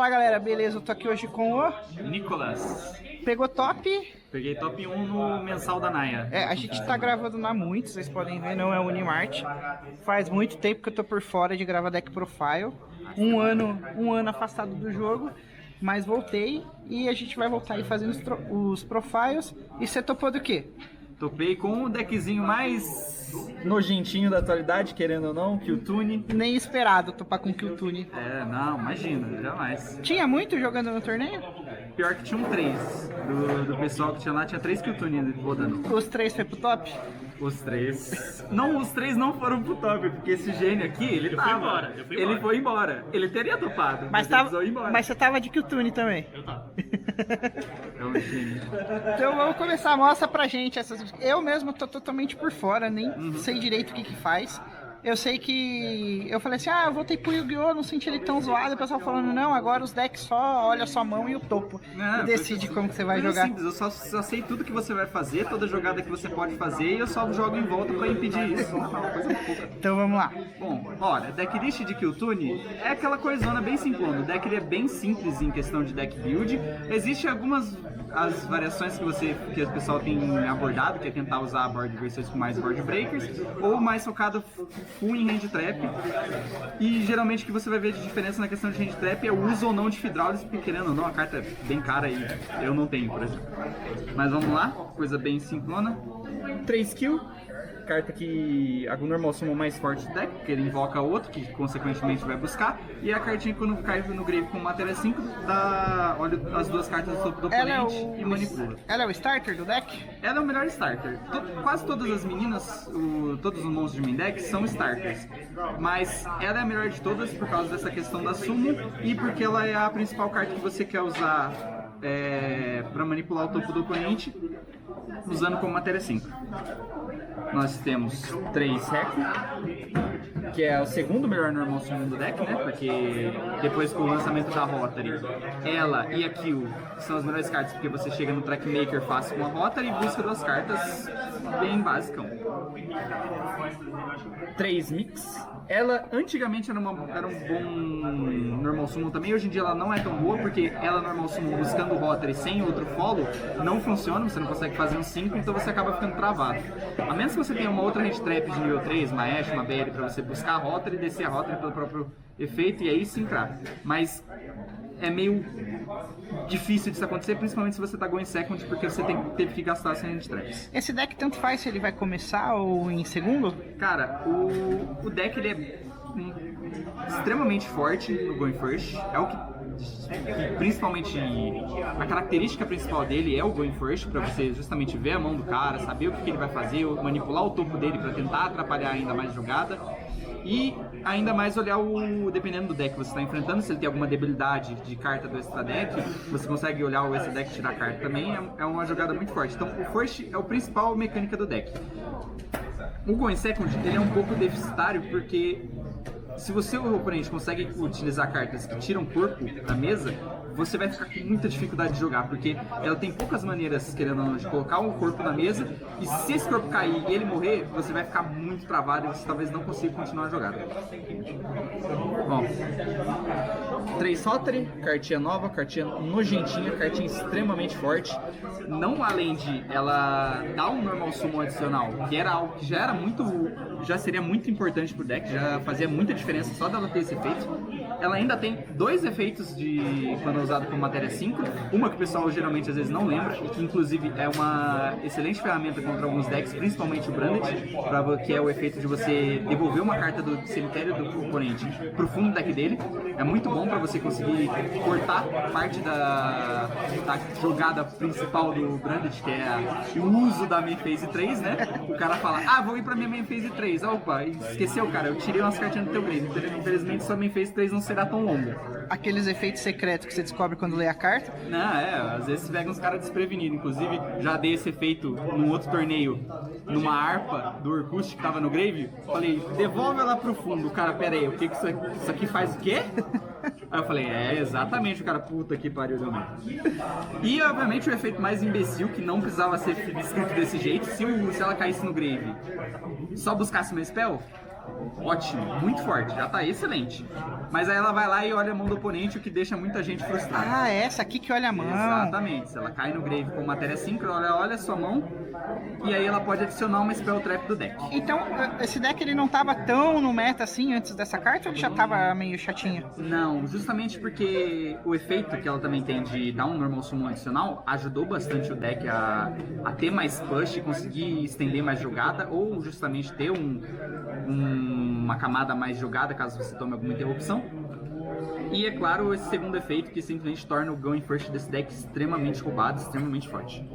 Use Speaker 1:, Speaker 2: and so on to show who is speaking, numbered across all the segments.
Speaker 1: Fala galera, beleza? Eu tô aqui hoje com o
Speaker 2: Nicolas.
Speaker 1: Pegou top.
Speaker 2: Peguei top 1 no mensal da Naya.
Speaker 1: A gente tá gravando na Muito, vocês podem ver, não é o Unimart. Faz muito tempo que eu tô por fora de gravar Deck Profile. Um ano afastado do jogo, mas voltei e a gente vai voltar aí fazendo os profiles. E você topou do quê?
Speaker 2: Topei com o deckzinho mais nojentinho da atualidade, querendo ou não, Qtune.
Speaker 1: Nem esperado topar com Qtune.
Speaker 2: Não, imagina, jamais.
Speaker 1: Tinha muito jogando no torneio?
Speaker 2: Pior que tinha um 3 do pessoal que tinha lá, tinha 3 Qtune rodando.
Speaker 1: Os 3 foi pro top?
Speaker 2: Os 3. Não, os 3 não foram pro top, porque esse gênio aqui, ele tava. Ele foi embora. Ele teria topado,
Speaker 1: Mas você tava de Qtune também.
Speaker 3: Eu tava.
Speaker 2: É um gênio.
Speaker 1: Então vamos começar, mostra pra gente essas. Eu mesmo tô totalmente por fora, nem sei direito o que faz. Eu sei que eu falei assim, eu voltei pro Yu-Gi-Oh!, não senti ele tão zoado. O pessoal falando, não, agora os decks só olha a sua mão e o topo. E decide como que você vai jogar.
Speaker 2: Simples, eu só sei tudo que você vai fazer, toda jogada que você pode fazer, e eu só jogo em volta pra impedir isso. Uma coisa pouca.
Speaker 1: Então vamos lá.
Speaker 2: Bom, olha, deck list de Qtune é aquela coisona bem simplona. O deck ele é bem simples em questão de deck build. Existem algumas as variações que o pessoal tem abordado, que é tentar usar board versões com mais board breakers, ou mais focado full em hand trap. E geralmente o que você vai ver de diferença na questão de hand trap é o uso ou não de Fidraulis, porque querendo ou não, a carta é bem cara e eu não tenho, por exemplo. Mas vamos lá, coisa bem simplona. 3 kill. Carta que a normal summon mais forte do deck, porque ele invoca outro, que consequentemente vai buscar. E a cartinha quando cai no grave com matéria 5, olha as duas cartas do topo do oponente e manipula.
Speaker 1: Ela é o starter do deck?
Speaker 2: Ela é o melhor starter. Quase todas as meninas, todos os monstros de main deck são starters. Mas ela é a melhor de todas por causa dessa questão da summon e porque ela é a principal carta que você quer usar para manipular o topo do oponente, usando como matéria 5. Nós temos 3 Reco, que é o segundo melhor normal summon do deck, né? Porque depois com o lançamento da Rotary, ela e a Kill são as melhores cartas, porque você chega no Trackmaker fácil com a Rotary e busca duas cartas bem básicas. 3 Mix. Ela antigamente era um bom normal summon também, hoje em dia ela não é tão boa, porque ela normal summon buscando Rotary sem outro follow não funciona, você não consegue fazer um 5, então você acaba ficando travado. A menos que você tenha uma outra hand trap de nível 3, uma Ash, uma BL, pra você buscar a Rotary e descer a Rotary pelo próprio efeito e aí sim crava. Mas é meio difícil disso acontecer, principalmente se você tá going second, porque você teve que gastar sem hand traps.
Speaker 1: Esse deck tanto faz se ele vai começar ou em segundo?
Speaker 2: Cara, o deck ele é extremamente forte no going first, é o que principalmente a característica principal dele é o going first, para você justamente ver a mão do cara, saber o que ele vai fazer, manipular o topo dele para tentar atrapalhar ainda mais a jogada. E ainda mais olhar dependendo do deck que você está enfrentando, se ele tem alguma debilidade de carta do extra deck, você consegue olhar o extra deck e tirar a carta também, é uma jogada muito forte. Então o first é o principal mecânica do deck. O going second ele é um pouco deficitário porque se você o oponente consegue utilizar cartas que tiram corpo da mesa, você vai ficar com muita dificuldade de jogar, porque ela tem poucas maneiras, querendo ou não, de colocar um corpo na mesa, e se esse corpo cair e ele morrer, você vai ficar muito travado e você talvez não consiga continuar a jogada. Bom, 3 Rotary, cartinha nova, cartinha nojentinha, cartinha extremamente forte. Não além de ela dar um normal summon adicional, que era algo que já seria muito importante pro deck, já fazia muita diferença só dela ter esse efeito. Ela ainda tem 2 efeitos quando usado como matéria 5, uma que o pessoal geralmente às vezes não lembra, e que inclusive é uma excelente ferramenta contra alguns decks, principalmente o Branded, que é o efeito de você devolver uma carta do cemitério do oponente pro fundo do deck dele. É muito bom para você conseguir cortar parte da jogada principal do Branded, que é o uso da main phase 3, né? O cara fala, vou ir pra minha main phase 3, opa, esqueceu, cara, eu tirei umas cartinhas do teu grave, infelizmente sua main phase 3 não será tão longa.
Speaker 1: Aqueles efeitos secretos que você descobre quando lê a carta?
Speaker 2: Não, às vezes pega uns caras desprevenidos. Inclusive, já dei esse efeito num outro torneio, numa harpa do Orkust que tava no grave. Falei, devolve ela pro fundo. O cara, pera aí, o que isso aqui faz o quê? Aí eu falei, exatamente, o cara, puta que pariu, deu mesmo. E, obviamente, o efeito mais imbecil, que não precisava ser escrito desse jeito, se ela caísse no grave, só buscasse meu spell, ótimo, muito forte, já tá excelente. Mas aí ela vai lá e olha a mão do oponente, o que deixa muita gente frustrada.
Speaker 1: Ah, essa aqui que olha a mão.
Speaker 2: Exatamente, se ela cai no grave com matéria síncrona, ela olha a sua mão e aí ela pode adicionar uma Spell Trap do deck.
Speaker 1: Então, esse deck ele não tava tão no meta assim antes dessa carta ou ele já tava meio chatinho?
Speaker 2: Não, justamente porque o efeito que ela também tem de dar um normal summon adicional ajudou bastante o deck a ter mais push, conseguir estender mais jogada ou justamente ter uma camada mais jogada caso você tome alguma interrupção. E é claro, esse segundo efeito que simplesmente torna o Going First desse deck extremamente roubado, extremamente forte.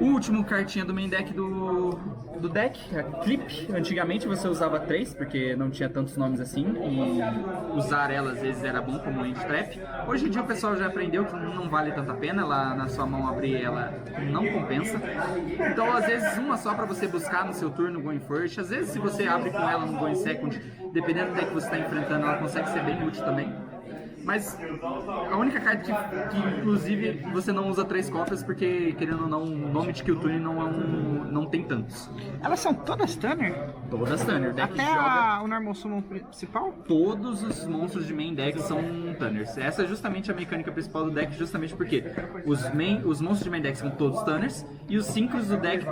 Speaker 2: O último cartinha do main deck do deck, a Clip. Antigamente você usava 3, porque não tinha tantos nomes assim, e usar ela às vezes era bom como End Trap. Hoje em dia o pessoal já aprendeu que não vale tanta pena, ela na sua mão abrir ela não compensa. Então às vezes uma só pra você buscar no seu turno Going First, às vezes se você abre com ela no Going Second, dependendo do deck que você está enfrentando, ela consegue ser bem útil também. Mas a única carta que inclusive você não usa 3 cópias porque, querendo ou não, o nome de Kiltune não tem tantos.
Speaker 1: Elas são todas Stunner?
Speaker 2: Todas Tunner.
Speaker 1: Até o Normal Summon principal?
Speaker 2: Todos os monstros de main deck são Tunners. Essa é justamente a mecânica principal do deck, justamente porque os monstros de main deck são todos Tunners e os Synchros do deck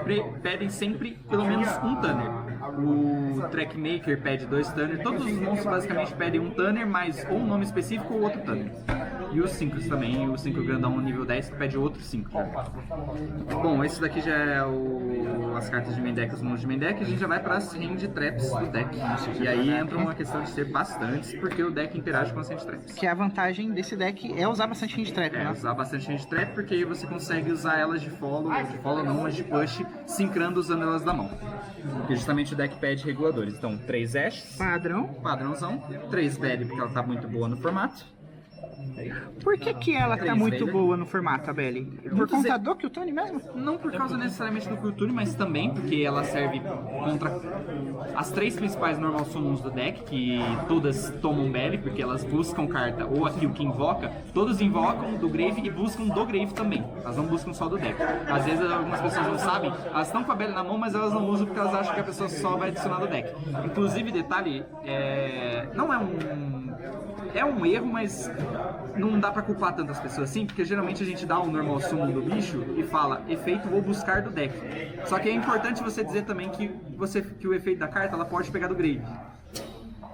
Speaker 2: pedem sempre pelo menos um Tunner. O Trackmaker pede 2 Tunner, todos os monstros basicamente pedem um Tunner, mais ou um nome específico ou outro Tunner. E os Synchros também, o Synchro grandão nível 10 que pede outro Synchro. Bom, esse daqui já é as cartas de main deck, os monstros de main deck, a gente já vai para as Hand Traps do deck. E aí entra uma questão de ser bastantes, porque o deck interage com as Hand Traps.
Speaker 1: Que a vantagem desse deck é usar bastante Hand Trap, né?
Speaker 2: Usar bastante Hand Trap, porque aí você consegue usar elas de follow não, mas de push, sincrando usando elas da mão. Porque justamente o deck pede reguladores. Então, 3 Ashes, padrãozão, 3 Belly, porque ela tá muito boa no formato.
Speaker 1: Por que ela tá muito boa no formato, a Belly? Por conta do Kiltune mesmo?
Speaker 2: Não por causa necessariamente do Kiltune, mas também porque ela serve contra as 3 principais normal summons do deck, que todas tomam Belly, porque elas buscam carta, ou aqui o que invoca, todos invocam do Grave e buscam do Grave também. Elas não buscam só do deck. Às vezes algumas pessoas não sabem, elas estão com a Belly na mão, mas elas não usam porque elas acham que a pessoa só vai adicionar do deck. Inclusive, detalhe, não é um erro, mas não dá pra culpar tantas pessoas assim, porque geralmente a gente dá o normal summon do bicho e fala efeito vou buscar do deck. Só que é importante você dizer também que o efeito da carta ela pode pegar do grave.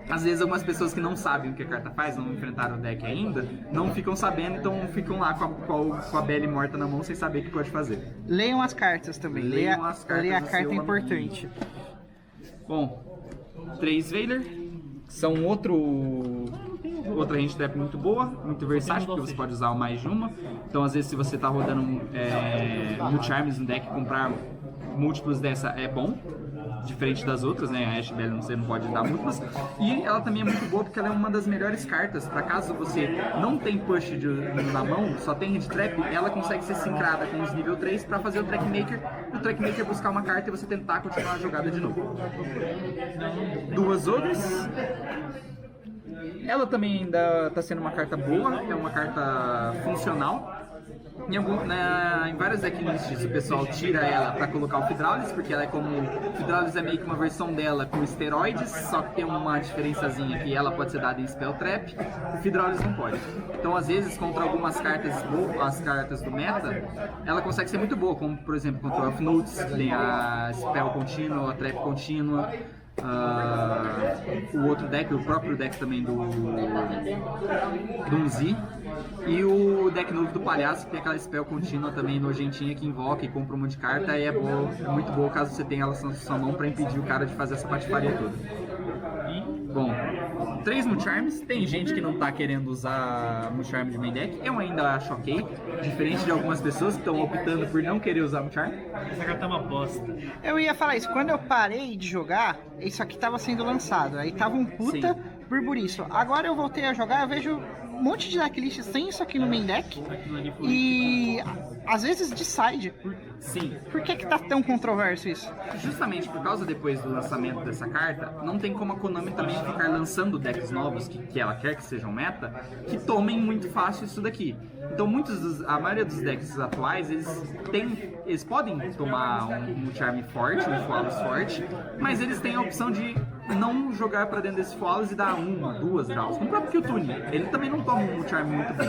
Speaker 2: Às vezes algumas pessoas que não sabem o que a carta faz, não enfrentaram o deck ainda, não ficam sabendo, então ficam lá com a Belly morta na mão sem saber o que pode fazer.
Speaker 1: Leiam as cartas também, leia a carta importante.
Speaker 2: Bom, 3 Veiler são outra Hand Trap muito boa, muito versátil, porque você pode usar mais de uma. Então às vezes se você está rodando Multi-Charms no deck, comprar múltiplos dessa é bom, diferente das outras, né? A Ash Belly você não pode dar múltiplas. E ela também é muito boa porque ela é uma das melhores cartas para caso você não tem push na mão, só tem Hand Trap, ela consegue ser sincrada com os nível 3 para fazer o Trackmaker buscar uma carta e você tentar continuar a jogada de novo. 2 Ogres. Ela também ainda está sendo uma carta boa, é uma carta funcional. Em várias decklists o pessoal tira ela para colocar o Fidraulis, porque ela é como... O Fidraulis é meio que uma versão dela com esteroides, só que tem uma diferençazinha que ela pode ser dada em Spell Trap, o Fidraulis não pode. Então às vezes contra algumas cartas as cartas do meta, ela consegue ser muito boa, como por exemplo contra o Elf Notes, que tem a Spell contínua, a Trap contínua. O outro deck, o próprio deck também do Unzi, e o deck novo do Palhaço, que tem aquela spell contínua também nojentinha que invoca e compra um monte de carta, e é muito boa caso você tenha ela na sua mão para impedir o cara de fazer essa patifaria toda. Bom, 3 Multi-Charms, tem gente que não tá querendo usar Multi-Charm de main deck, eu ainda acho ok, diferente de algumas pessoas que estão optando por não querer usar Multi-Charm.
Speaker 3: Essa carta é uma bosta.
Speaker 1: Eu ia falar isso, quando eu parei de jogar, isso aqui tava sendo lançado, aí tava um puta Burburiço. Agora eu voltei a jogar, eu vejo um monte de decklist sem isso aqui no main deck. E às vezes de side.
Speaker 2: Sim.
Speaker 1: Por que tá tão controverso isso?
Speaker 2: Justamente por causa depois do lançamento dessa carta, não tem como a Konami também ficar lançando decks novos que ela quer que sejam meta, que tomem muito fácil isso daqui. Então a maioria dos decks atuais, eles podem tomar um multi-arm forte, um Flawless forte, mas eles têm a opção de não jogar pra dentro desse Flawless e dar 1, 2 draws. No próprio Qtuni, ele também não toma um multi-arm muito bem.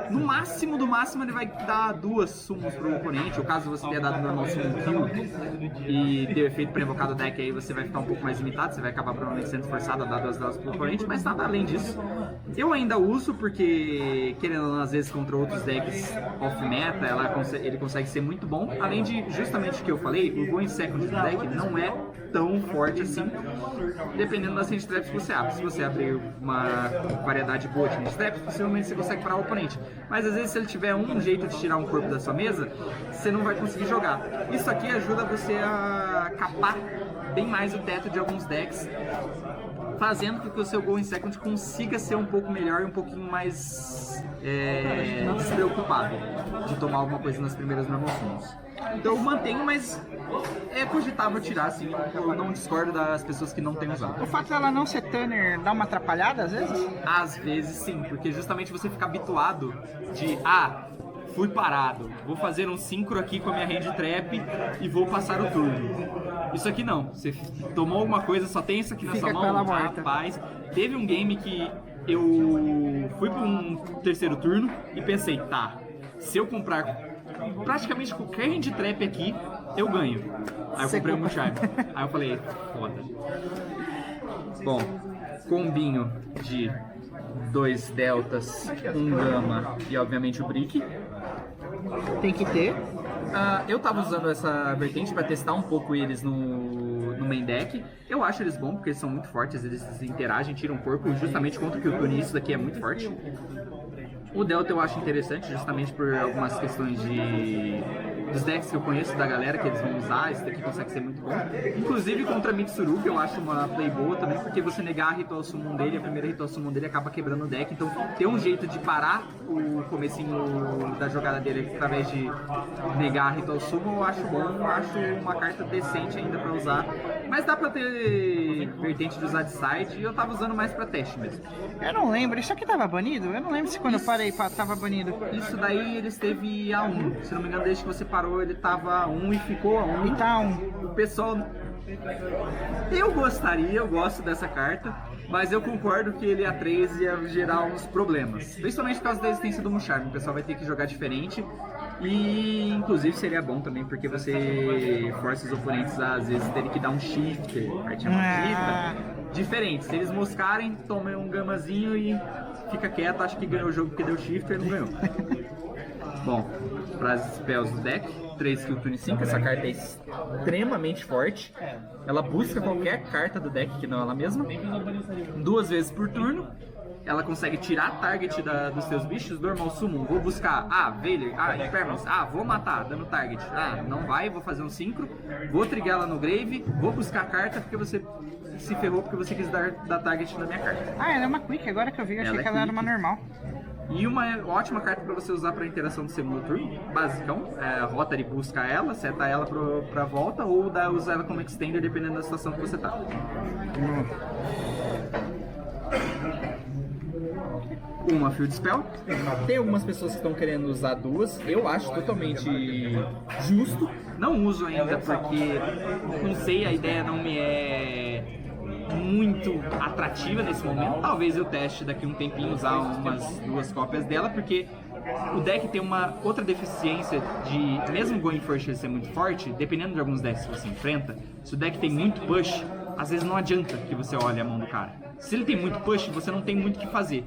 Speaker 2: No máximo, do máximo, ele vai dar 2 summons pro oponente, ou caso você tenha dado normal summon kill e deu efeito pra invocar do deck, aí você vai ficar um pouco mais limitado, você vai acabar provavelmente sendo forçado a dar 2 draws pro oponente, mas nada além disso. Eu ainda uso porque, querendo ou não, às vezes contra outros decks off-meta, ele consegue ser muito bom, além de, justamente o que eu falei, o Going Second do deck não é tão forte assim, dependendo das hand traps que você abre. Se você abrir uma variedade boa de hand traps, possivelmente você consegue parar o oponente. Mas às vezes se ele tiver um jeito de tirar um corpo da sua mesa, você não vai conseguir jogar. Isso aqui ajuda você a capar bem mais o teto de alguns decks, fazendo com que o seu Going Second consiga ser um pouco melhor e um pouquinho mais despreocupado de tomar alguma coisa nas primeiras normal summons. Então eu mantenho, mas é cogitável tirar, assim, eu não discordo das pessoas que não têm usado.
Speaker 1: O fato dela não ser Tanner dá uma atrapalhada às vezes?
Speaker 2: Às vezes sim, porque justamente você fica habituado de, fui parado, vou fazer um synchro aqui com a minha hand trap e vou passar o turno. Isso aqui não, você tomou alguma coisa, só tem isso aqui na sua mão, rapaz. Teve um game que eu fui para um terceiro turno e pensei, se eu comprar praticamente qualquer hand trap aqui, eu ganho. Aí eu comprei um multi-arm. Aí eu falei, foda. Bom, combinho de 2 deltas, um gama e obviamente o brick.
Speaker 1: Tem que ter.
Speaker 2: Eu tava usando essa vertente para testar um pouco eles no main deck. Eu acho eles bons porque eles são muito fortes, eles interagem, tiram o corpo justamente contra o Qtuni. Isso daqui é muito forte. O Delta eu acho interessante justamente por algumas questões dos decks que eu conheço da galera que eles vão usar. Esse daqui consegue ser muito bom. Inclusive contra Mitsuru, que eu acho uma play boa também, porque você negar a Ritual Summon dele, a primeira Ritual Summon dele acaba quebrando o deck. Então ter um jeito de parar o comecinho da jogada dele através de negar a Ritual Summon eu acho bom. Eu acho uma carta decente ainda pra usar. Mas dá pra ter vertente de usar de side e eu tava usando mais pra teste mesmo.
Speaker 1: Eu não lembro, isso aqui tava banido? Eu não lembro se quando eu parei tava banido.
Speaker 2: Isso daí ele esteve a 1. Se não me engano, desde que você parou ele tava a 1 e ficou a 1.
Speaker 1: E tá a 1.
Speaker 2: O pessoal... Eu gosto dessa carta, mas eu concordo que ele a 3 ia gerar uns problemas. Principalmente por causa da existência do Musharm. O pessoal vai ter que jogar diferente. E inclusive seria bom também porque você força os oponentes a às vezes terem que dar um shifter, partir maldita, diferente. Se eles moscarem, tomem um gamazinho e fica quieto, acho que ganhou o jogo porque deu shifter e não ganhou. Bom, para as spells do deck, 3 Qtuni 5, essa carta é extremamente forte. Ela busca qualquer carta do deck que não ela mesma, 2 vezes por turno. Ela consegue tirar target dos seus bichos, normal summon, vou buscar, Veiler, Impermanence, vou matar, dando target, não vai, vou fazer um synchro, vou trigar ela no grave, vou buscar a carta porque você se ferrou porque você quis dar target na minha carta.
Speaker 1: Ela é uma quick, agora que eu vi, eu achei que ela era uma normal.
Speaker 2: E uma ótima carta para você usar para interação do segundo turno, basicão, Rotary busca ela, seta ela pra volta ou usa ela como extender dependendo da situação que você tá. Uma Field Spell. Tem algumas pessoas que estão querendo usar 2. Eu acho totalmente justo. Não uso ainda porque, não sei, a ideia não me é muito atrativa nesse momento. Talvez eu teste daqui um tempinho usar umas 2 cópias dela, porque o deck tem uma outra deficiência de, mesmo o Going First ser muito forte, dependendo de alguns decks que você enfrenta, se o deck tem muito push, às vezes não adianta que você olhe a mão do cara. Se ele tem muito push, você não tem muito o que fazer.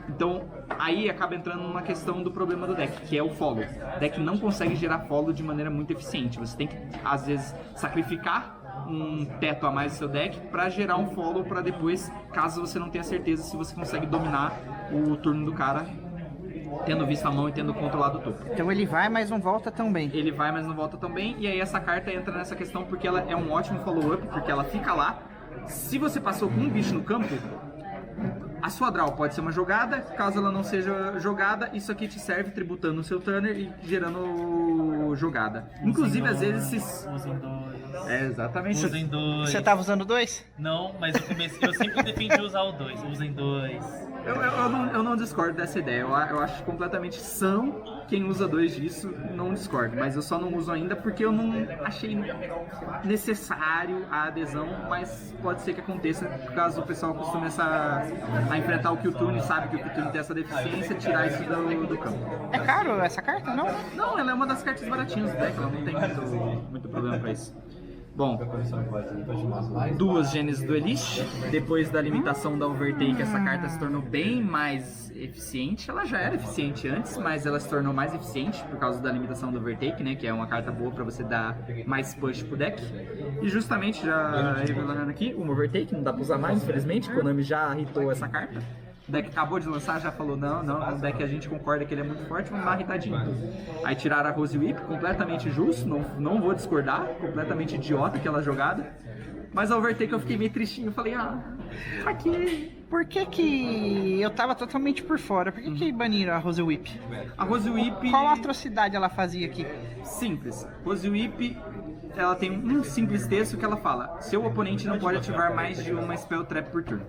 Speaker 2: Então, aí acaba entrando numa questão do problema do deck, que é o follow. O deck não consegue gerar follow de maneira muito eficiente. Você tem que, às vezes, sacrificar um teto a mais do seu deck para gerar um follow para depois, caso você não tenha certeza se você consegue dominar o turno do cara, tendo visto a mão e tendo controlado o topo.
Speaker 1: Então ele vai, mas não volta tão bem.
Speaker 2: Ele vai, mas não volta tão bem, e aí essa carta entra nessa questão porque ela é um ótimo follow-up, porque ela fica lá. Se você passou com um bicho no campo, A sua draw pode ser uma jogada, caso ela não seja jogada, isso aqui te serve tributando o seu Turner e gerando jogada. Inclusive, às vezes...
Speaker 3: Usem 2.
Speaker 2: Exatamente.
Speaker 3: Usem 2.
Speaker 1: Você tava usando 2?
Speaker 3: Não, mas eu sempre defendi usar o 2. Usem 2.
Speaker 2: Eu não discordo dessa ideia, eu acho completamente são quem usa 2 disso, não discordo, mas eu só não uso ainda porque eu não achei necessário a adesão, mas pode ser que aconteça caso o pessoal costume a enfrentar o Q-Tune, sabe que o Q-Tune tem essa deficiência, tirar isso do campo.
Speaker 1: É caro essa carta, não?
Speaker 2: Não, ela é uma das cartas baratinhas do deck, ela não tem muito problema pra isso. Bom, 2 Gênesis do Elish. Depois da limitação da Overtake, essa carta se tornou bem mais eficiente. Ela já era eficiente antes, mas ela se tornou mais eficiente por causa da limitação do Overtake, né? Que é uma carta boa pra você dar mais push pro deck. E justamente, já revelando aqui, o Overtake não dá pra usar mais, infelizmente. Konami já hitou essa carta. O deck acabou de lançar, já falou, não, o deck a gente concorda que ele é muito forte, vamos dar uma irritadinha. Aí tiraram a Rose Whip, completamente justo, não vou discordar, completamente idiota aquela jogada. Mas a Overtake eu fiquei meio tristinho, falei, pra quê?
Speaker 1: Por que eu tava totalmente por fora? Por que baniram a Rose Whip?
Speaker 2: A Rose Whip...
Speaker 1: Qual atrocidade ela fazia aqui?
Speaker 2: Simples. Rose Whip, ela tem um simples texto que ela fala, seu oponente não pode ativar mais de uma Spell Trap por turno.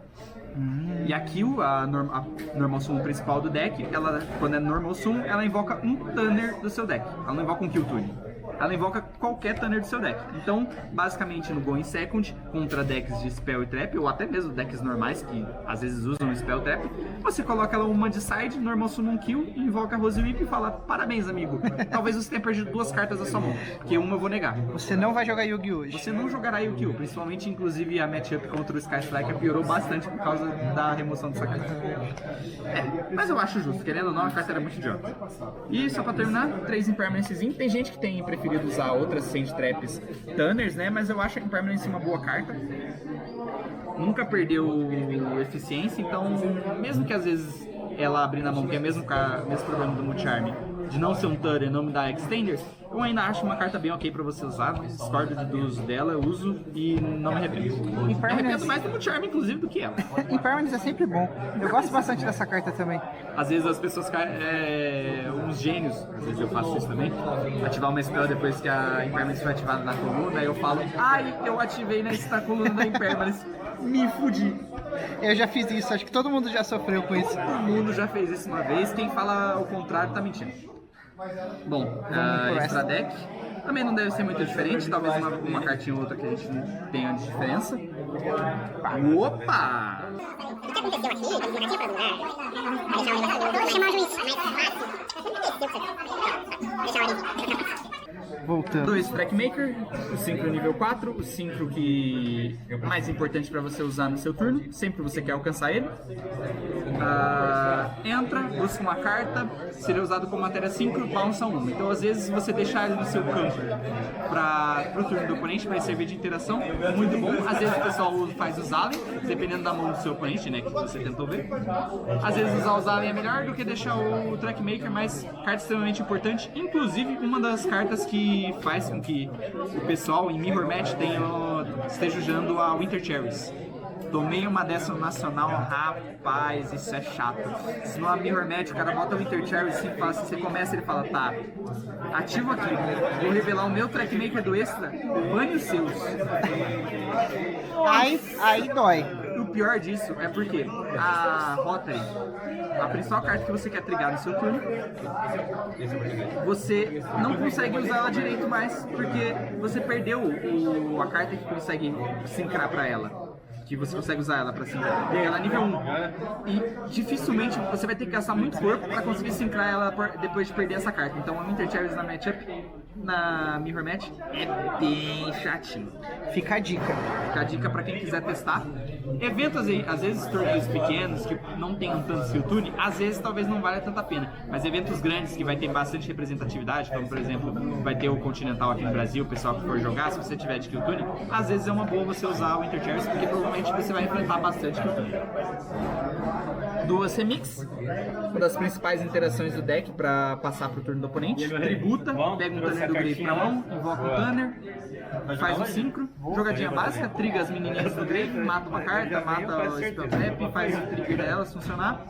Speaker 2: E aqui a Normal Summon principal do deck, ela, quando é Normal Summon, ela invoca um Tanner do seu deck. Ela não invoca um Q-Tune. Ela invoca qualquer Tanner do seu deck. Então, basicamente, no Going Second, contra decks de Spell e Trap, ou até mesmo decks normais, que às vezes usam Spell Trap, você coloca ela uma de side, Normal Summon Kill, invoca a Rose Whip e fala, parabéns, amigo. Talvez você tenha perdido 2 cartas da sua mão, porque uma eu vou negar.
Speaker 1: Você não vai jogar Yu-Gi-Oh! Hoje.
Speaker 2: Você não jogará Yu-Gi-Oh! Principalmente, inclusive, a matchup contra o Sky Striker piorou bastante por causa da remoção dessa carta. Mas eu acho justo, querendo ou não, a carta era muito idiota. E só pra terminar, 3 Impermanencezinho. Tem gente que tem preferido usar outras Sand Traps Tanners, né? Mas eu acho a Impermanence uma boa carta. Nunca perdeu eficiência, então mesmo que às vezes ela abrir na mão, que é mesmo problema do Multi-Arm, de não ser um Tanner e não me dar Extenders, eu ainda acho uma carta bem ok pra você usar. Discordo do uso dela, eu uso e não me arrependo. Me arrependo mais do Multi-Arm, inclusive, do que ela.
Speaker 1: Impermanence é sempre bom. Eu gosto bastante dessa carta também.
Speaker 2: Às vezes as pessoas caem, uns gênios, às vezes eu faço isso também, ativar uma spell depois que a Impermanence foi ativada na coluna, aí eu falo, eu ativei na coluna da Impermanence, me fudi.
Speaker 1: Eu já fiz isso, acho que todo mundo já sofreu com isso.
Speaker 2: Todo mundo já fez isso uma vez, quem fala o contrário tá mentindo. Bom, extra deck também não deve ser muito diferente, talvez uma cartinha ou outra que a gente não tenha de diferença. Opa!
Speaker 4: O que aconteceu aqui? Vou chamar o juiz.
Speaker 1: Voltando.
Speaker 2: 2 Trackmaker, o Synchro nível 4, o Synchro que é mais importante para você usar no seu turno, sempre você quer alcançar ele. Entra, busca uma carta, se ele é usado como matéria Synchro, bounce 1. Então às vezes você deixar ele no seu campo para o turno do oponente vai servir de interação, muito bom. Às vezes o pessoal faz os Alien, dependendo da mão do seu oponente, né, que você tentou ver. Às vezes usar os Alien é melhor do que deixar o Trackmaker, mas carta extremamente importante. Inclusive uma das cartas que faz com que o pessoal em Mirror Match esteja usando a Winter Cherries. Tomei uma dessa no Nacional, rapaz, isso é chato. Se no Mirror Match o cara bota o Winter Cherries e fala assim, você começa ele fala, tá, ativo aqui, vou revelar o meu Trackmaker do Extra, bane os seus.
Speaker 1: Aí dói.
Speaker 2: O pior disso é porque a Rotary, a principal carta que você quer trigar no seu turno, você não consegue usar ela direito mais, porque você perdeu a carta que consegue sincrar pra ela. Que você consegue usar ela pra sincrar. Ela é nível 1. E dificilmente você vai ter que gastar muito corpo pra conseguir sincrar ela depois de perder essa carta. Então a Winter Cherries na matchup, na Mirror Match, é bem chatinho.
Speaker 1: Fica a dica.
Speaker 2: Fica a dica pra quem quiser testar. Eventos aí, às vezes torneios pequenos que não tenham tanto skill tune, às vezes talvez não valha tanta pena. Mas eventos grandes que vai ter bastante representatividade, como por exemplo, vai ter o Continental aqui no Brasil, o pessoal que for jogar, se você tiver de skill tune, às vezes é uma boa você usar o Winter Cherries, porque provavelmente você vai enfrentar bastante skill tune. Duas Remix, uma das principais interações do deck para passar pro turno do oponente. Tributa, pega um Tanner do Grave pra mão, invoca o Tanner, faz um Synchro, jogadinha básica, triga as menininhas do Grave, mata uma carta, mata o Spell Trap, faz o trigger delas funcionar.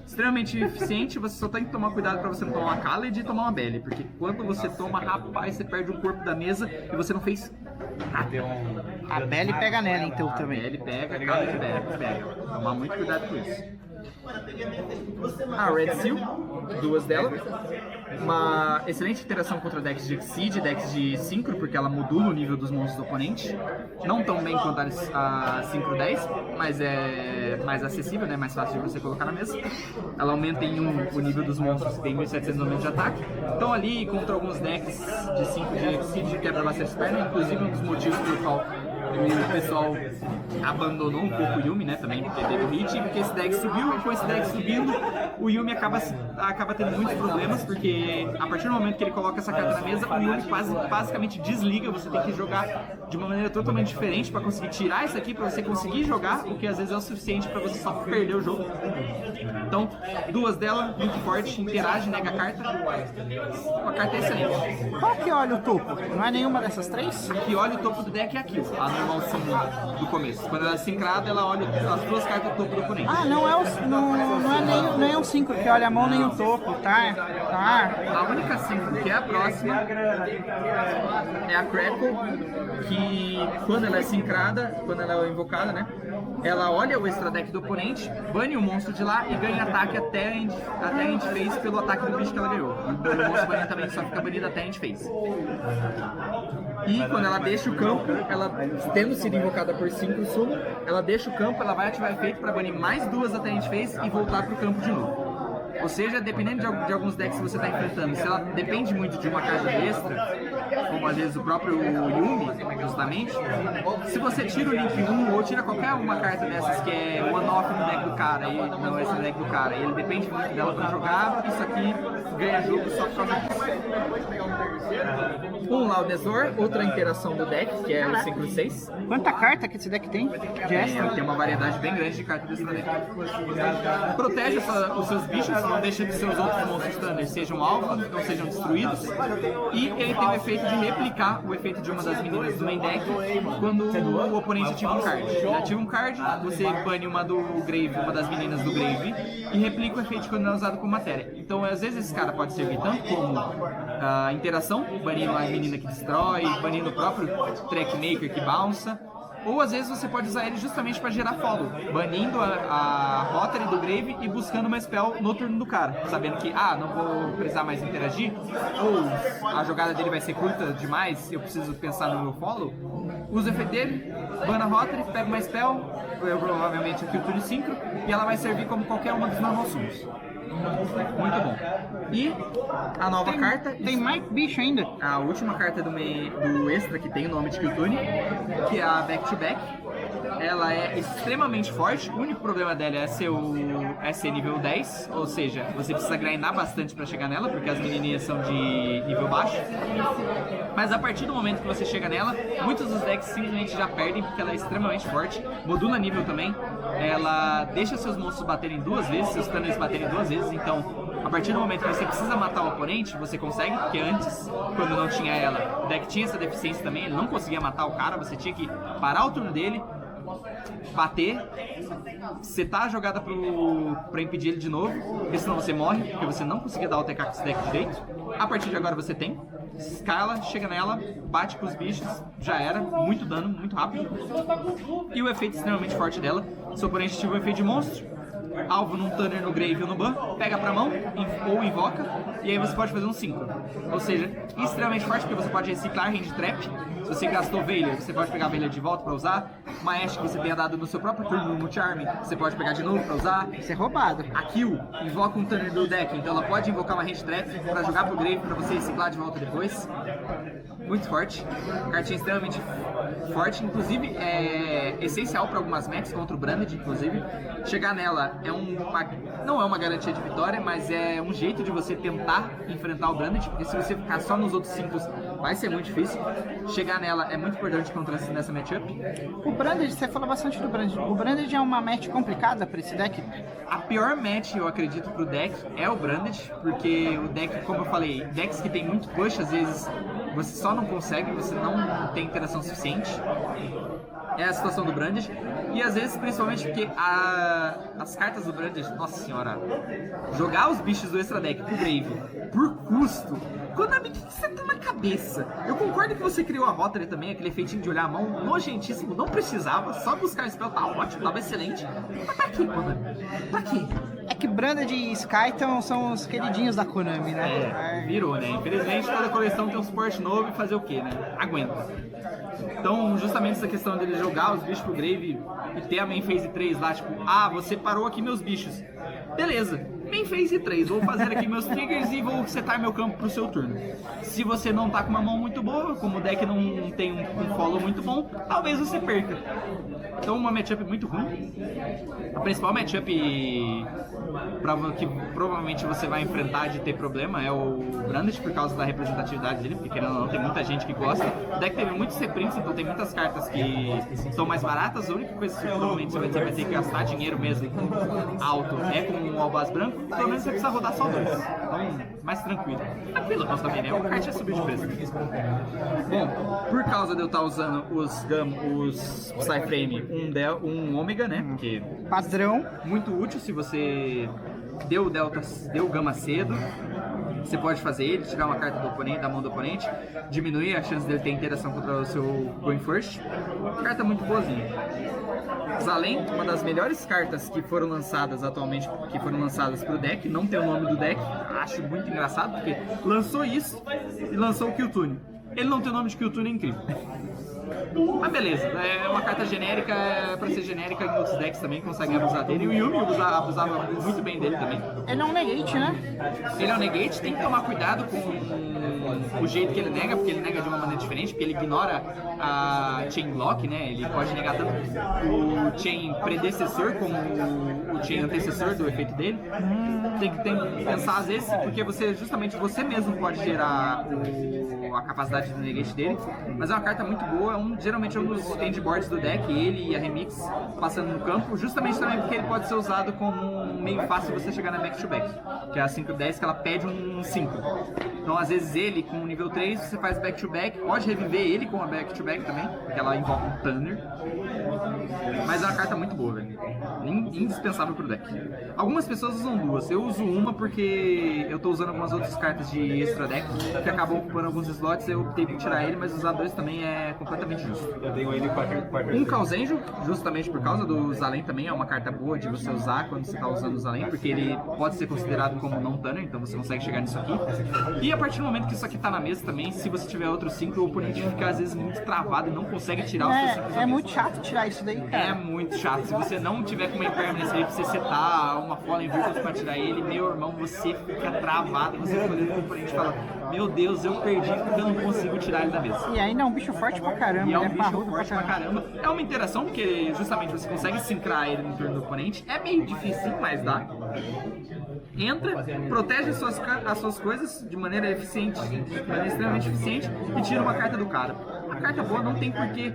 Speaker 2: Extremamente eficiente, você só tem que tomar cuidado pra você não tomar uma Khaled e tomar uma Belle, porque quando você toma, rapaz, você perde um corpo da mesa e você não fez nada.
Speaker 1: A Belle pega nela então
Speaker 2: A
Speaker 1: também.
Speaker 2: Belle pega, a Khaled pega. Tomar muito cuidado com isso. A Red Seal, duas dela. Uma excelente interação contra decks de Exceed, decks de Synchro, porque ela modula o nível dos monstros do oponente. Não tão bem quanto a Synchro 10, mas é mais acessível, né? Mais fácil de você colocar na mesa. Ela aumenta em 1 o nível dos monstros que tem 1790 de ataque. Então ali, contra alguns decks de Synchro de Exceed, quebra bastante perna, inclusive um dos motivos pelo qual o pessoal abandonou um pouco o Yuumi, né, também, porque teve o hit, porque esse deck subiu, e com esse deck subindo, o Yuumi acaba tendo muitos problemas, porque a partir do momento que ele coloca essa carta na mesa, o Yuumi basicamente desliga, você tem que jogar de uma maneira totalmente diferente para conseguir tirar isso aqui, para você conseguir jogar, o que às vezes é o suficiente para você só perder o jogo. Então, duas dela, muito forte, interage, nega a carta, uma carta excelente.
Speaker 1: Qual que olha o topo? Não é nenhuma dessas três?
Speaker 2: Que olha o topo do deck é aqui, a normal summon do começo. Quando ela é sincrada, ela olha as duas cartas do topo do oponente.
Speaker 1: Ah, não é nem o 5 que olha a mão nem o topo, tá?
Speaker 2: A única 5 que é a próxima é a Crackle, que quando ela é sincrada, quando ela é invocada, né? Ela olha o extra deck do oponente, bane o monstro de lá e ganha ataque até a end phase pelo ataque do bicho que ela ganhou. Então o monstro banido também só fica banido até a end phase. E quando ela deixa o campo, ela tendo sido invocada por 5 summon, ela deixa o campo, ela vai ativar efeito para banir mais duas até a end phase e voltar pro campo de novo. Ou seja, dependendo de alguns decks que você está enfrentando, se ela depende muito de uma carta extra, como às vezes o próprio Yuumi, justamente, se você tira o Link 1 ou tira qualquer uma carta dessas que é one-off no deck do cara, e não é esse deck do cara, e ele depende muito dela para jogar, isso aqui ganha jogo só por causa disso. Um Laudesor, outra interação do deck, que é o 5/6.
Speaker 1: Quanta carta que esse deck tem? De extra?
Speaker 2: Tem uma variedade bem grande de cartas desse deck. Protege os seus bichos, não deixa que seus outros monstros standard sejam alvo, não sejam destruídos. E ele tem o efeito de replicar o efeito de uma das meninas do main deck quando o oponente ativa um card. Ele ativa um card, você bane uma do Grave, uma das meninas do Grave, e replica o efeito quando é usado como matéria. Então, às vezes, esse cara pode servir tanto como interação, banindo a menina que destrói, banindo o próprio Trackmaker que bounça, ou às vezes você pode usar ele justamente para gerar follow, banindo a Rotary do Grave e buscando uma spell no turno do cara, sabendo que, não vou precisar mais interagir, ou a jogada dele vai ser curta demais, eu preciso pensar no meu follow, usa o efeito dele, bana a Rotary, pega uma spell, provavelmente aqui o turno 5, e ela vai servir como qualquer uma dos normal summons. Muito bom. E a nova carta...
Speaker 1: Tem mais bicho ainda?
Speaker 2: A última carta do extra que tem o nome de Kiltune, que é a Back to Back. Ela é extremamente forte, o único problema dela é ser nível 10, ou seja, você precisa grindar bastante para chegar nela, porque as menininhas são de nível baixo. Mas a partir do momento que você chega nela, muitos dos decks simplesmente já perdem, porque ela é extremamente forte, modula nível também, ela deixa seus monstros baterem 2 vezes, seus tanners baterem 2 vezes, então a partir do momento que você precisa matar o oponente, você consegue, porque antes, quando não tinha ela, o deck tinha essa deficiência também, ele não conseguia matar o cara, você tinha que parar o turno dele, bater, setar a jogada pra impedir ele de novo, porque senão você morre, porque você não conseguia dar o TK com esse deck direito. A partir de agora você tem, escala, chega nela, bate com os bichos, já era, muito dano, muito rápido. E o efeito extremamente forte dela, se o oponente tiver o efeito de monstro, alvo num Tanner, no Grave ou no Ban, pega pra mão ou invoca, e aí você pode fazer um 5. Ou seja, extremamente forte, porque você pode reciclar Hand Trap. Se você gastou Veiler, você pode pegar a Veiler de volta pra usar. Uma Ashe que você tenha dado no seu próprio turno no Charme, você pode pegar de novo pra usar.
Speaker 1: Isso é roubado.
Speaker 2: A Kill invoca um Tanner do deck, então ela pode invocar uma Hand Trap pra jogar pro Grave, pra você reciclar de volta depois. Muito forte. Cartinha extremamente forte, inclusive é essencial para algumas matches contra o Branded, inclusive. Chegar nela não é uma garantia de vitória, mas é um jeito de você tentar enfrentar o Branded, porque se você ficar só nos outros 5 vai ser muito difícil. Chegar nela é muito importante nessa matchup.
Speaker 1: O Branded, você falou bastante do Branded. O Branded é uma match complicada para esse deck?
Speaker 2: A pior match, eu acredito, pro deck é o Branded, porque o deck, como eu falei, decks que tem muito push, às vezes você só não consegue, você não tem interação suficiente. É a situação do Branded. E às vezes, principalmente porque as cartas do Branded, nossa senhora, jogar os bichos do extra deck pro Grave por custo. Konami, o que você tem na cabeça? Eu concordo que você criou a Rotary também, aquele efeitinho de olhar a mão, nojentíssimo, não precisava, só buscar spell tá ótimo, tava excelente. Mas pra quê, Konami? Pra quê?
Speaker 1: É que Branded e Skyton são os queridinhos da Konami, né?
Speaker 2: Virou, né? Infelizmente toda coleção tem um suporte novo e fazer o quê, né? Aguenta. Então, justamente essa questão dele jogar os bichos pro Grave e ter a main phase 3 lá, tipo, você parou aqui meus bichos. Beleza, main phase 3, vou fazer aqui meus triggers e vou setar meu campo pro seu turno. Se você não tá com uma mão muito boa, como o deck não tem um follow muito bom, talvez você perca. Então uma matchup muito ruim. A principal matchup que provavelmente você vai enfrentar de ter problema é o Branded, por causa da representatividade dele, porque querendo ou não, tem muita gente que gosta. O deck teve muitos reprints, então tem muitas cartas que são mais baratas. A única coisa que provavelmente você vai ter que gastar dinheiro mesmo alto é com um Albaz branco, pelo menos você precisa rodar só 2. Então, mais tranquilo. Tranquilo, mas também, né? O kart ia subir de preço. Bom, por causa de eu estar usando os Psyframe, um Ômega, né? Porque
Speaker 1: Padrão.
Speaker 2: muito útil se você deu Gama cedo. Você pode fazer ele, tirar uma carta do oponente, da mão do oponente, diminuir a chance dele ter interação contra o seu Going First. Carta muito boazinha. Zalem, uma das melhores cartas que foram lançadas atualmente, que foram lançadas pro deck, não tem o nome do deck, acho muito engraçado, porque lançou isso e lançou o Qtune. Ele não tem o nome de Qtune, é incrível. Mas beleza, é uma carta genérica, pra ser genérica em outros decks também conseguem abusar dele. E o Yumi abusava muito bem dele também.
Speaker 1: Ele é um negate, né?
Speaker 2: Ele é um negate, tem que tomar cuidado com o jeito que ele nega, porque ele nega de uma maneira diferente, porque ele ignora a Chain Block, né? Ele pode negar tanto o Chain predecessor como o Chain antecessor do efeito dele. Tem que pensar às vezes, porque justamente você mesmo pode gerar a capacidade de negate dele, mas é uma carta muito boa, geralmente é um dos endboards do deck, ele e a Remix passando no campo, justamente também porque ele pode ser usado como um meio fácil você chegar na back-to-back, que é a 5-10 que ela pede um 5. Então às vezes ele com o nível 3 você faz back-to-back, pode reviver ele com a back-to-back também, porque ela invoca um Thunder. Mas é uma carta muito boa, velho. Indispensável pro deck. Algumas pessoas usam duas. Eu uso uma porque eu tô usando algumas outras cartas de extra deck que acabam ocupando alguns slots. Eu optei por tirar ele, mas usar 2 também é completamente justo.
Speaker 5: Eu tenho ele
Speaker 2: Um Causenjo, justamente por causa do Zalem também, é uma carta boa de você usar quando você tá usando o Zalem, porque ele pode ser considerado como non-tanner, então você consegue chegar nisso aqui. E a partir do momento que isso aqui tá na mesa também, se você tiver outro 5, o oponente fica às vezes muito travado e não consegue tirar os seus 5.
Speaker 1: É muito chato tirar isso daí, cara.
Speaker 2: É muito chato. Se você não tiver com uma impermanence aí pra você setar uma Fallen Virtus pra tirar ele, meu irmão, você fica travado. Você fica olhando pro oponente e fala: meu Deus, eu perdi porque eu não consigo tirar ele da mesa.
Speaker 1: E ainda é um bicho forte pra caramba.
Speaker 2: E é um
Speaker 1: ele
Speaker 2: bicho forte pra caramba. É uma interação porque justamente você consegue sincrar ele no turno do oponente. É meio difícil, mas dá. Entra, protege as suas coisas de maneira eficiente, de maneira extremamente eficiente, e tira uma carta do cara. A carta boa não tem porquê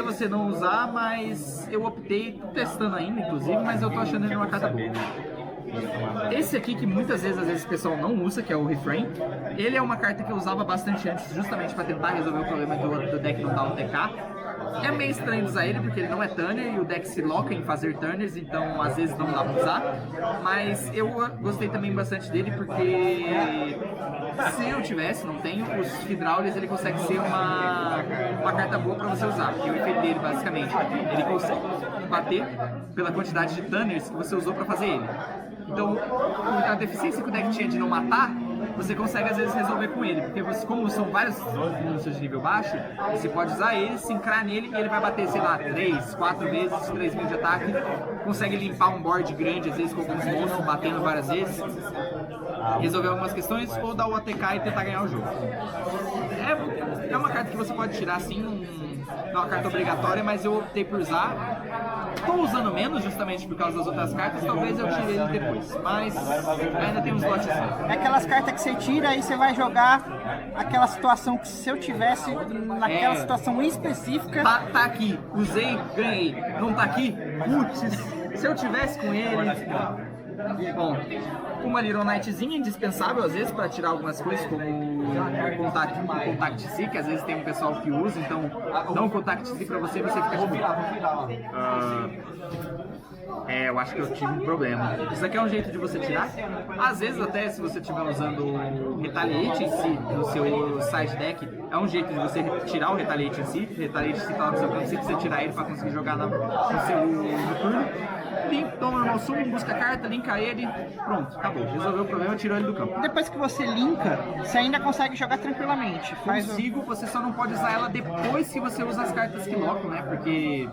Speaker 2: você não usar, mas eu optei, tô testando ainda inclusive, mas eu tô achando ele uma carta boa. Esse aqui que muitas vezes o pessoal não usa, que é o Refrain, ele é uma carta que eu usava bastante antes, justamente para tentar resolver o problema do deck não dar o TK. É meio estranho usar ele porque ele não é Turner e o deck se loca em fazer Turners, então às vezes não dá pra usar. Mas eu gostei também bastante dele porque se eu tivesse, não tenho, os Fidraulias ele consegue ser uma carta boa pra você usar. Porque o efeito dele basicamente, ele consegue bater pela quantidade de Turners que você usou pra fazer ele. Então, a deficiência que o deck tinha de não matar, você consegue às vezes resolver com ele, porque você, como são vários monstros de nível baixo, você pode usar ele, sincrar nele e ele vai bater, sei lá, 3, 4 vezes, 3.000 de ataque, consegue limpar um board grande, às vezes com alguns monstros batendo várias vezes, resolver algumas questões ou dar o ATK e tentar ganhar o jogo. é uma carta que você pode tirar assim, não é uma carta obrigatória, mas eu optei por usar. Tô usando menos justamente por causa das outras cartas, talvez eu tire ele depois, mas ainda tem uns lotes assim.
Speaker 1: É aquelas cartas que você tira e você vai jogar aquela situação que se eu tivesse naquela situação específica...
Speaker 2: Tá aqui, usei, ganhei. Não tá aqui? Putz, se eu tivesse com ele... Bom, uma Little Knightzinha indispensável às vezes para tirar algumas coisas, como Contact-C, que às vezes tem um pessoal que usa, então dá um Contact-C pra você e você fica tipo... eu acho que eu tive um problema. Isso aqui é um jeito de você tirar. Às vezes até se você estiver usando o Retaliate em si no seu side deck, é um jeito de você tirar o Retaliate em si. O Retaliate se tá no seu campo, se você tirar ele para conseguir jogar no seu turno. Toma normal sumo, busca a carta, linka ele, pronto, acabou. Resolveu o problema, tirou ele do campo.
Speaker 1: Depois que você linka, você ainda consegue jogar tranquilamente.
Speaker 2: Consigo, você só não pode usar ela depois que você usa as cartas que locam, né? Porque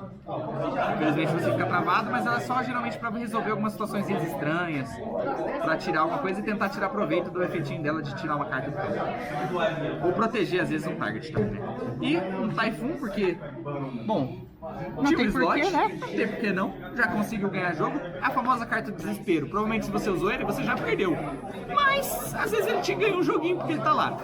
Speaker 2: infelizmente você fica travado, mas ela é só geralmente para resolver algumas situações estranhas, para tirar alguma coisa e tentar tirar proveito do efeitinho dela de tirar uma carta do campo. Ou proteger às vezes um target também, né? E um Typhoon, porque, bom,
Speaker 1: não tem porquê, né?
Speaker 2: Não tem porquê não, já conseguiu ganhar jogo. A famosa carta do desespero, provavelmente se você usou ele, você já perdeu. Mas, às vezes ele te ganha um joguinho porque ele tá lá.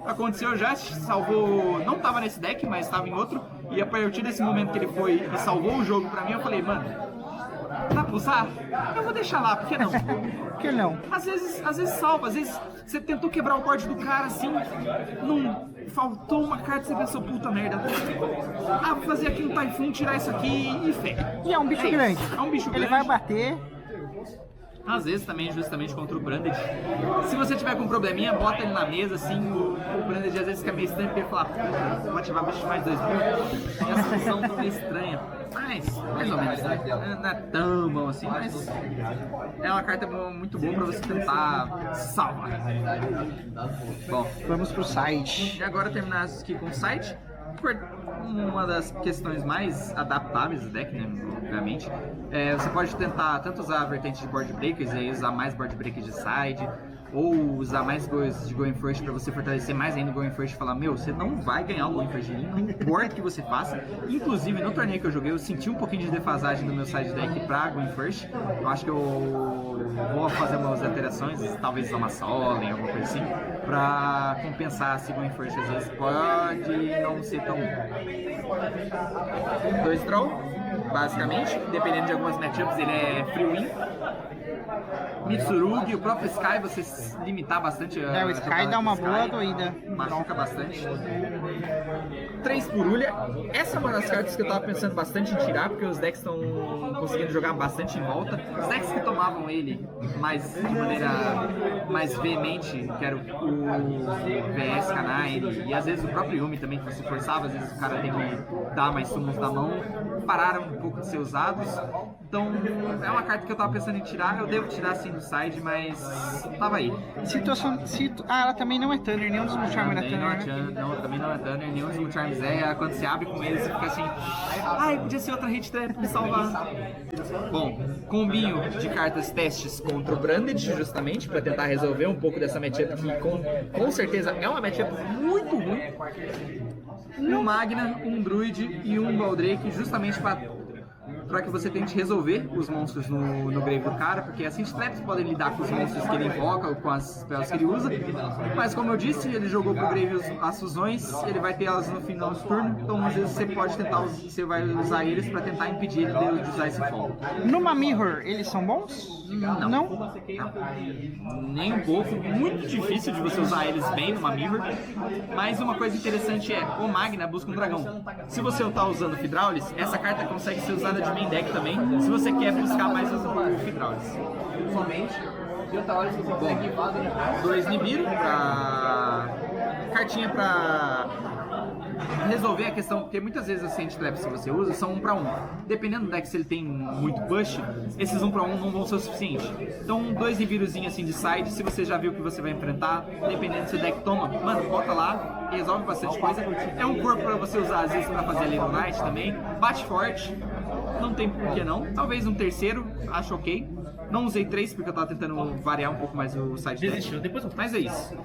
Speaker 2: Aconteceu já, salvou, não tava nesse deck, mas estava em outro. E a partir desse momento que ele foi e salvou o jogo pra mim, eu falei, mano, dá pra usar? Eu vou deixar lá, por que não?
Speaker 1: Por que não?
Speaker 2: Às vezes salva, às vezes você tentou quebrar o board do cara assim, não faltou uma carta, você pensou, puta merda. Ah, vou fazer aqui um Typhoon, tirar isso aqui e fé.
Speaker 1: E é um bicho grande.
Speaker 2: É um bicho grande.
Speaker 1: Ele vai bater.
Speaker 2: Às vezes também, justamente contra o Branded. Se você tiver com um probleminha, bota ele na mesa, assim, o Branded às vezes fica meio estranho, porque ele fala, vou ativar bicho mais 2 mil. E a solução fica estranha. Mas, mais ou menos, né? Não é tão bom assim, mas é uma carta muito boa pra você tentar salvar. Bom,
Speaker 1: vamos pro site.
Speaker 2: E agora terminar aqui com o site. Uma das questões mais adaptáveis do deck, né, obviamente, você pode tentar tanto usar a vertente de board breakers e aí usar mais board breakers de side, ou usar mais coisas de Going First para você fortalecer mais ainda o Going First e falar, meu, você não vai ganhar o Going First de mim, não importa o que você faça. Inclusive, no torneio que eu joguei, eu senti um pouquinho de defasagem do meu side deck para Going First. Eu acho que eu vou fazer umas alterações, talvez usar uma Solen, alguma coisa assim, para compensar se Going First às vezes pode não ser tão bom. 2 draw, basicamente, dependendo de algumas matchups, ele é free win. Mitsurugi, o próprio Sky, você limitar bastante a
Speaker 1: o Sky dá uma boa doída.
Speaker 2: Machuca bastante. 3 Purulha. Essa é uma das cartas que eu tava pensando bastante em tirar, porque os decks estão conseguindo jogar bastante em volta. Os decks que tomavam ele de maneira mais veemente, que era o VS, Kanai, e às vezes o próprio Yumi também, que você forçava, às vezes o cara tem que dar mais summons na mão, pararam um pouco de ser usados. Então, é uma carta que eu tava pensando em tirar. Eu devo tirar assim do side, mas tava aí.
Speaker 1: Ela também não é Thunder, nenhum dos meus Charms é Thunder.
Speaker 2: Não, também não é Thunder, nenhum dos meus Charms é. Quando você abre com ele, você fica assim, ai, podia ser outra hit trap pra me salvar. Bom, combinho de cartas testes contra o Branded, justamente, pra tentar resolver um pouco dessa matchup que com certeza é uma matchup muito ruim. Um Magna, um Druid e um Baldrake, justamente para que você tente resolver os monstros no grave do cara, porque assim os traps podem lidar com os monstros que ele invoca, com as spells que ele usa, mas como eu disse, ele jogou pro grave as fusões, ele vai ter elas no final do turno, então às vezes você pode tentar, você vai usar eles para tentar impedir ele de usar esse fogo.
Speaker 1: Numa Mirror, eles são bons? Não?
Speaker 2: Nem um pouco, muito difícil de você usar eles bem numa Mirror, mas uma coisa interessante é, o Magna busca um dragão. Se você tá usando Fidraulis, essa carta consegue ser usada de main deck também, se você quer buscar mais o Fidraulis. Somente. Bom, 2 Nibiru cartinha pra resolver a questão, porque muitas vezes as Sand Traps que você usa são 1 para 1. Dependendo do deck, se ele tem muito push, esses 1 para 1 não vão ser o suficiente. Então 2 Nibiruzinhos assim de side, se você já viu que você vai enfrentar, dependendo se o deck toma, mano, bota lá, resolve bastante coisa. É um corpo para você usar às vezes para fazer Little Knight também, bate forte. não tem por que não. Talvez um terceiro, acho ok. Não usei 3 porque eu tava tentando variar um pouco mais o side deck.
Speaker 3: Desistiu, depois eu...
Speaker 2: Mas é isso.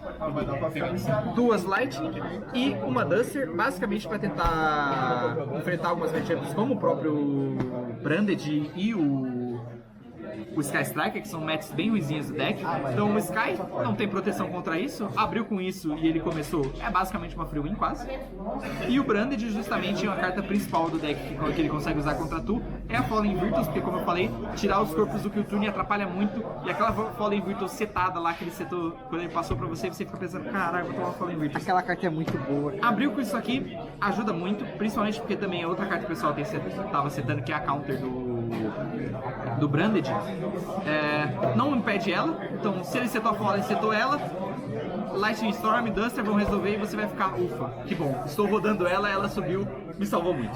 Speaker 2: 2 Lightning e uma Duster, basicamente para tentar enfrentar algumas matchups como o próprio Branded e o Sky Striker, que são matches bem ruizinhas do deck. Então o Sky não tem proteção contra isso, abriu com isso e ele começou, é basicamente uma free win quase. E o Branded, justamente a carta principal do deck que ele consegue usar contra tu, é a Fallen Virtus, porque como eu falei, tirar os corpos do Kilturn atrapalha muito, e aquela Fallen Virtus setada lá, que ele setou, quando ele passou pra você, você fica pensando, caralho, vou tomar uma Fallen Virtus.
Speaker 1: Aquela carta é muito boa.
Speaker 2: Abriu com isso aqui, ajuda muito, principalmente porque também é outra carta que o pessoal tava setando, que é a counter do Branded. Não impede ela, então se ele setou a Fallen, setou ela, Lightning Storm, Duster vão resolver e você vai ficar, ufa, que bom, estou rodando ela, ela subiu, me salvou muito.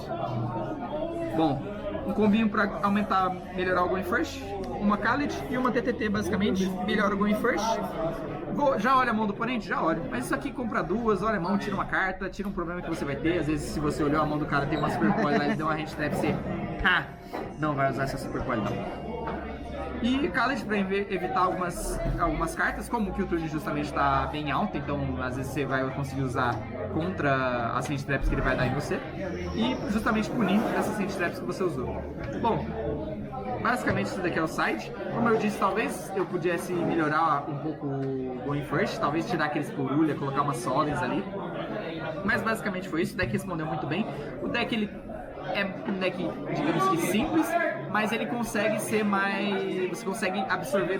Speaker 2: Bom, um combinho para aumentar, melhorar o Going First, uma Khaled e uma TTT basicamente, melhora o Going First. Já olha a mão do oponente? Já olha. Mas isso aqui compra 2, olha a mão, tira uma carta, tira um problema que você vai ter. Às vezes se você olhou a mão do cara, tem uma Super Coil lá, ele deu uma hand trap, você não vai usar essa Super Coil não. E Khaled para evitar algumas cartas, como o Kilturn justamente está bem alto, então às vezes você vai conseguir usar contra as hand traps que ele vai dar em você. E justamente punir essas hand traps que você usou. Bom, basicamente isso daqui é o side. Como eu disse, talvez eu pudesse melhorar um pouco o Going First, talvez tirar aqueles porulha, colocar umas Solens ali. Mas basicamente foi isso, o deck respondeu muito bem. O deck ele é um deck, digamos que simples, mas ele consegue ser mais... Você consegue absorver,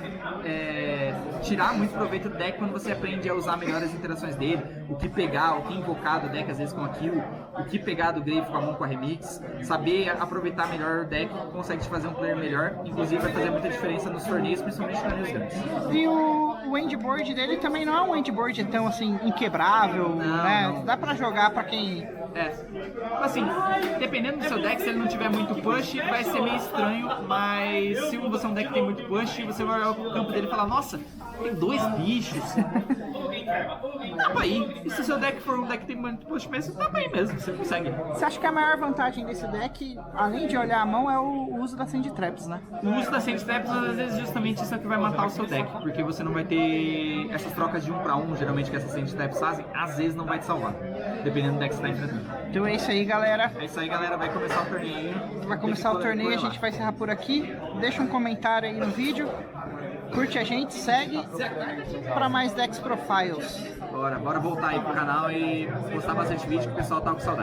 Speaker 2: tirar muito proveito do deck quando você aprende a usar melhor as interações dele, o que pegar, o que invocar do deck às vezes com aquilo, o que pegar do Grave com a mão com a Remix, saber aproveitar melhor o deck consegue te fazer um player melhor, inclusive vai fazer muita diferença nos torneios, principalmente torneios grandes.
Speaker 1: E o endboard dele também não é um endboard tão assim, inquebrável, né? Dá pra jogar pra quem...
Speaker 2: Assim, dependendo do seu deck, se ele não tiver muito push, vai ser meio estranho, mas se você é um deck que tem muito push, você vai olhar o campo dele e falar, nossa, tem 2 bichos. Dá pra ir. E se o seu deck for um deck que tem muito push mesmo, dá pra ir mesmo, você consegue.
Speaker 1: Você acha que a maior vantagem desse deck, além de olhar a mão, é o uso das Sand Traps, né?
Speaker 2: O uso das Sand Traps, às vezes, justamente isso é que vai matar o seu deck, porque você não vai ter essas trocas de 1 para 1, geralmente que essas Sand Traps fazem, às vezes não vai te salvar, dependendo do deck que você tá enfrentando.
Speaker 1: Então é isso aí, galera.
Speaker 2: É isso aí, galera, vai começar o torneio.
Speaker 1: Vai começar o torneio, a gente vai encerrar por aqui. Deixa um comentário aí no vídeo. Curte a gente, segue para mais Dex Profiles.
Speaker 2: Bora voltar aí pro canal e postar bastante vídeo que o pessoal tá com saudade.